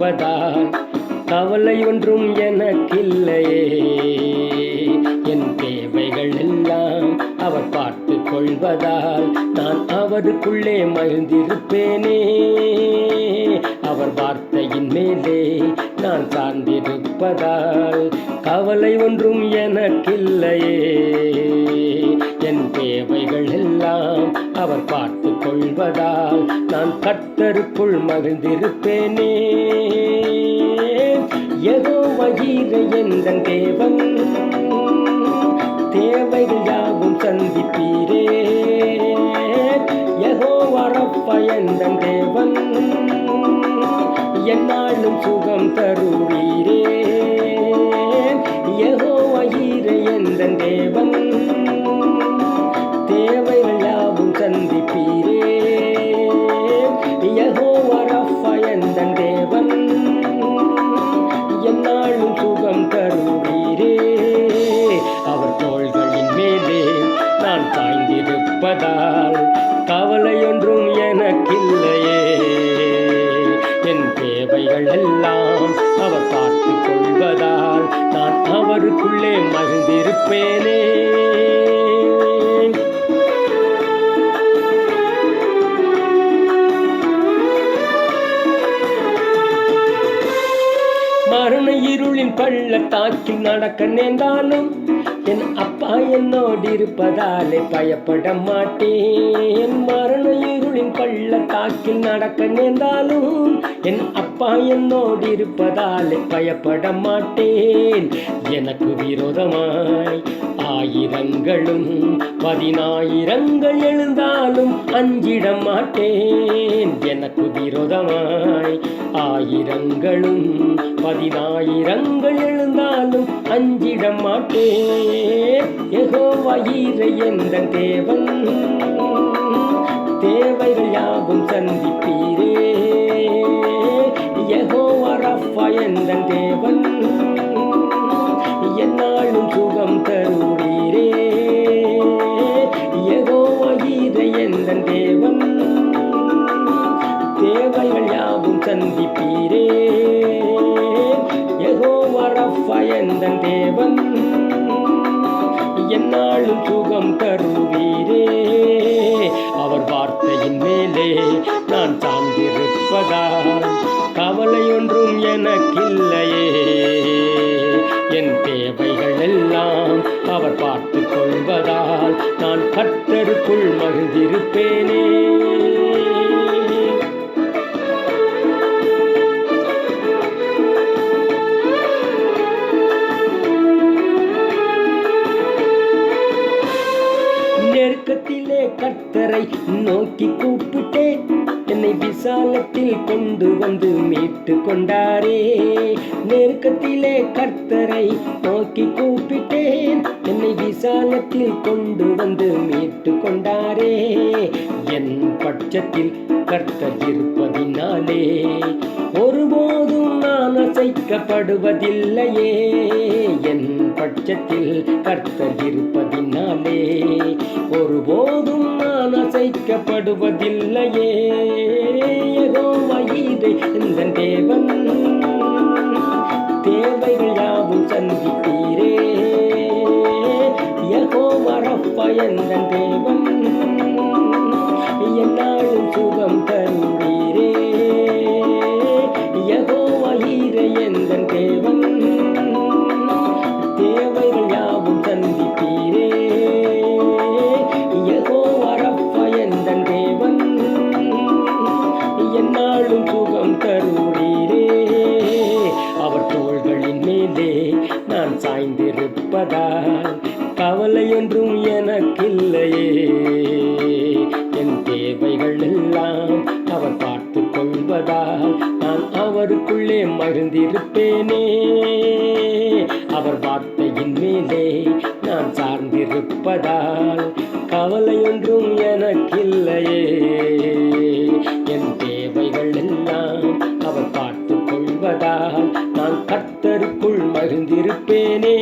சார்ந்திருப்பதால் கவலை ஒன்றும் எனக்கில்லையே. என் தேவைகள் எல்லாம் அவர் பார்த்து கொள்வதால் நான் அவருக்குள்ளே மகிழ்ந்திருப்பேனே. அவர் வார்த்தையின் மேலே நான் சார்ந்திருப்பதால் கவலை ஒன்றும் எனக்கில்லையே. என் தேவைகள் எல்லாம் அவர் பார்த்து கொள்வதால் நான் கர்த்தருக்குள் மகிழ்ந்திருப்பேனே. யெகோவா ஈரே எந்தன் தேவன், தேவைகள் யாவும் சந்திப்பீரே. யெகோவா ரப்பா எந்தன் தேவன், எந்நாளும் சுகம் தருவீரே. யெகோவா ஈரே எந்தன் தேவன், தேவைகள் யாவும் சந்திப்பீரே. யெகோவா ரப்பா எந்தன் தேவன், எந்நாளும் சுகம் தருவீரே. அவர் தோள்களின் மேலே நான் சாய்ந்திருப்பதால் கவலை ஒன்றும் எனக்கில்லையே. என் தேவைகள் எல்லாம் அவர் பார்த்து கொள்வதால் நான் அவருக்குள்ளே மகிழ்ந்திருப்பேனே. மரண இருளின் பள்ளத்தாக்கில் நடக்க நேர்ந்தாலும் என் அப்பா என்னோடு இருப்பதாலே பயப்பட மாட்டேன். மரண இருளின் பள்ளத்தாக்கில் நடக்க நேர்ந்தாலும் என் அப்பா என்னோடு இருப்பதாலே பயப்பட மாட்டேன். எனக்கு விரோதமாய் ஆயிரங்களும் 10,000 எழுந்தாலும் அஞ்சிட மாட்டேன். எனக்கு விரோதமாய் ஆயிரங்களும் 10,000 எழுந்தாலும் அஞ்சிட மாட்டேன். யெகோவா ஈரே எந்தன் தேவன், தேவைகள் யாவும் சந்திப்பீரே. யெகோவா ரப்பா எந்தன் தேவன், எந்நாளும் சுகம் தருவீரே. யெகோவா ஈரே எந்தன் தேவன், தேவைகள் யாவும் சந்திப்பீரே. யெகோவா ரப்பா எந்தன் தேவன், எந்நாளும் சுகம் தருவீரே. அவர் வார்த்தையின் மேலே நான் சார்ந்திருப்பதால் கவலை ஒன்றும் எனக்கில்லையே. என் தேவைகள் எல்லாம் அவர் பார்த்து கொள்வதால் நான் கர்த்தருக்குள் மகிழ்ந்திருப்பேனே. நெருக்கத்திலே கர்த்தரை நோக்கி கூப்பிட்டேன், என்னை விசாலத்தில் கொண்டு வந்து மீட்டு கொண்டாரே. நெருக்கத்திலே கர்த்தரை நோக்கி கூப்பிட்டேன், என்னை விசாலத்தில் கொண்டு வந்து மீட்டு கொண்டாரே. என் பட்சத்தில் கர்த்தர் இருப்பதினாலே ஒருபோதும் நான் அசைக்கப்படுவதில்லையே. என் பட்சத்தில் கர்த்தர் இருப்பதினாலே ஒருபோதும் நான் அசைக்கப்படுவதில்லையே. யெகோவா ஈரே எந்தன் தேவன், தேவைகள் யாவும் சந்திப்பீரே. யெகோவா ரப்பா எந்தன் தேவன், எந்நாளும் சுகம் தருவீரே. யெகோவா ஈரே எந்தன் தேவன், தேவைகள் யாவும் சந்திப்பீரே. யெகோவா ரப்பா எந்தன் தேவன், எந்நாளும் சுகம் தருவீரே. அவர் தோள்களின் மேலே நான் சாய்ந்திருப்பதால் கவலை ஒன்றும் எனக்கில்லையே. என் தேவைகள் எல்லாம் அவர் பார்த்து கொள்வதால் நான் அவருக்குள்ளே மகிழ்ந்திருப்பேனே. அவர் வார்த்தையின் மேலே நான் சார்ந்திருப்பதால் கவலை ஒன்றும் எனக்கில்லையே. என் தேவைகள் எல்லாம் அவர் பார்த்து கொள்வதால் நான் கர்த்தருக்குள் மகிழ்ந்திருப்பேனே.